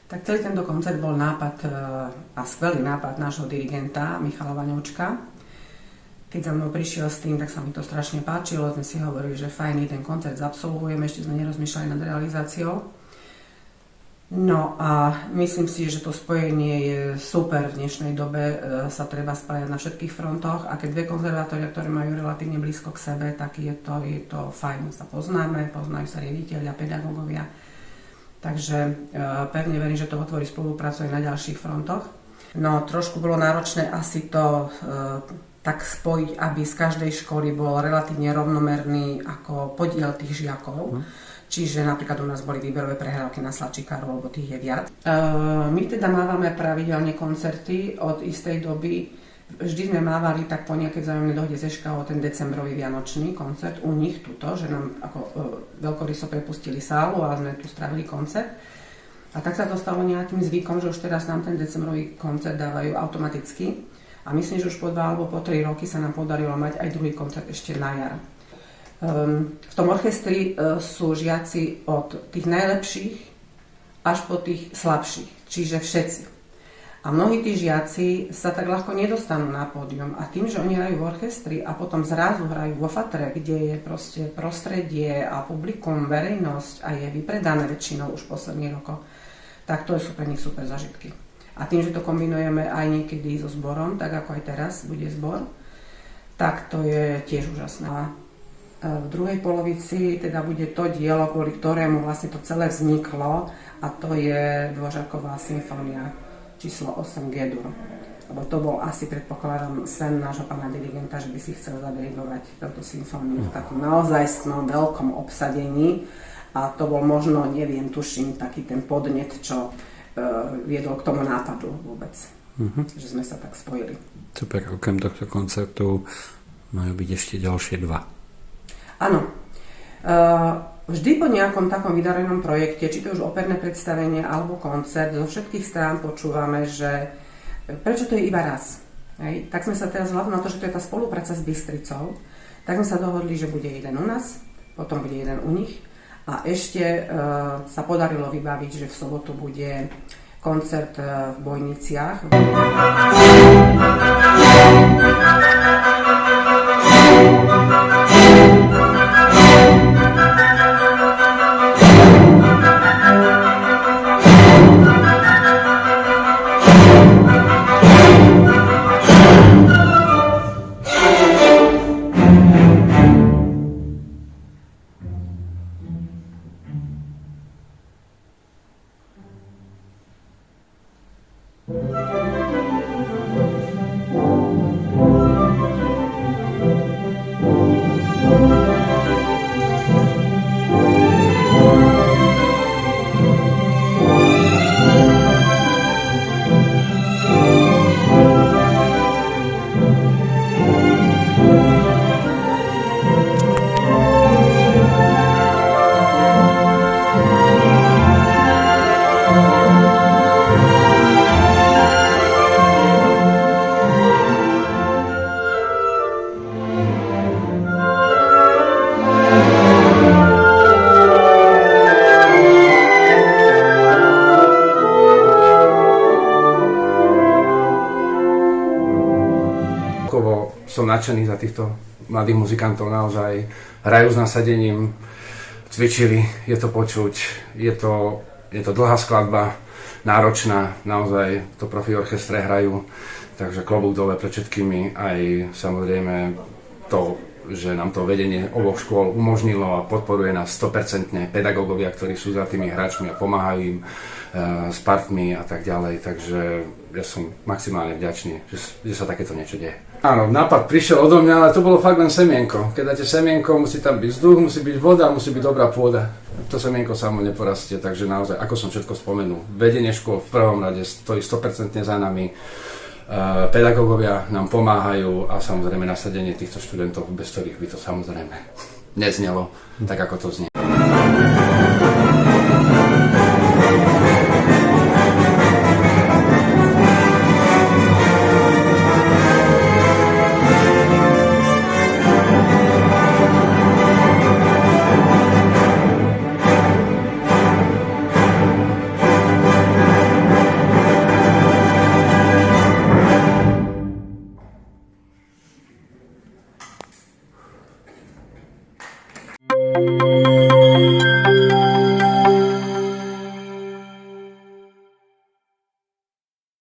Tak celý tento koncert bol nápad a skvelý nápad nášho dirigenta Michala Vaňovčka. Keď za mnou prišiel s tým, tak sa mi to strašne páčilo. Sme si hovorili, že fajný ten koncert zabsolvujeme, ešte sme nerozmýšľali nad realizáciou. No a myslím si, že to spojenie je super. V dnešnej dobe sa treba spájať na všetkých frontoch a keď dve konzervatória, ktoré majú relatívne blízko k sebe, tak je to fajn. Sa poznáme, poznajú sa riaditelia, pedagógovia. Takže pevne verím, že to otvorí spoluprácu aj na ďalších frontoch. No trošku bolo náročné asi to tak spojiť, aby z každej školy bol relatívne rovnomerný ako podiel tých žiakov. Čiže napríklad u nás boli výberové prehrávky na slačikárov, lebo tých je viac. My teda mávame pravidelne koncerty od istej doby. Vždy sme mávali tak po nejakej vzájomnej dohode z ŠKO ten decembrový vianočný koncert u nich tuto, že nám ako veľkoryso prepustili sálu a sme tu spravili koncert. A tak sa to stalo nejakým zvykom, že už teraz nám ten decembrový koncert dávajú automaticky. A myslím, že už po 2 alebo po 3 roky sa nám podarilo mať aj druhý koncert ešte na jar. V tom orchestri sú žiaci od tých najlepších až po tých slabších, čiže všetci. A mnohí tí žiaci sa tak ľahko nedostanú na pódium. A tým, že oni hrajú v orchestri a potom zrazu hrajú vo fatre, kde je proste prostredie a publikum, verejnosť a je vypredané väčšinou už posledných rokov, tak to sú pre nich super zážitky. A tým, že to kombinujeme aj niekedy so zborom, tak ako aj teraz bude zbor, tak to je tiež úžasné. A v druhej polovici teda bude to dielo, kvôli ktorému vlastne to celé vzniklo, a to je Dvořáková symfónia číslo 8 G-dur. Lebo to bol asi, predpokladám, sen nášho pána dirigenta, že by si chcel zadirigovať túto symfóniu v takom naozajstnom veľkom obsadení. A to bol možno, neviem, tuším, taký ten podnet, čo viedol k tomu nápadu vôbec. Že sme sa tak spojili. Super, okrem tohto koncertu majú byť ešte ďalšie 2. Áno. Vždy po nejakom takom vydarenom projekte, či to už operné predstavenie alebo koncert, zo všetkých strán počúvame, že prečo to je iba raz. Hej? Tak sme sa teraz vzhľadom na to, že to je tá spolupráca s Bystricou, tak sme sa dohodli, že bude jeden u nás, potom bude jeden u nich a ešte sa podarilo vybaviť, že v sobotu bude koncert v Bojniciach. celkovo som nadšený za týchto mladých muzikantov, naozaj hrajú s nasadením, cvičili, je to počuť, je to dlhá skladba, náročná, naozaj to profi orchestre hrajú, takže klobúk dole pred všetkými, aj samozrejme to, že nám to vedenie oboch škôl umožnilo a podporuje nás 100% pedagógovia, ktorí sú za tými hráčmi a pomáhajú im s partmi a tak ďalej, takže ja som maximálne vďačný, že sa takéto niečo deje. Áno, nápad prišiel odo mňa, ale to bolo fakt len semienko. Keď dáte semienko, musí tam byť vzduch, musí byť voda, musí byť dobrá pôda. To semienko samo neporastie, takže naozaj, ako som všetko spomenul, vedenie škôl v prvom rade stojí 100% za nami, pedagógovia nám pomáhajú a samozrejme nasadenie týchto študentov, bez ktorých by to samozrejme neznelo, tak ako to znie.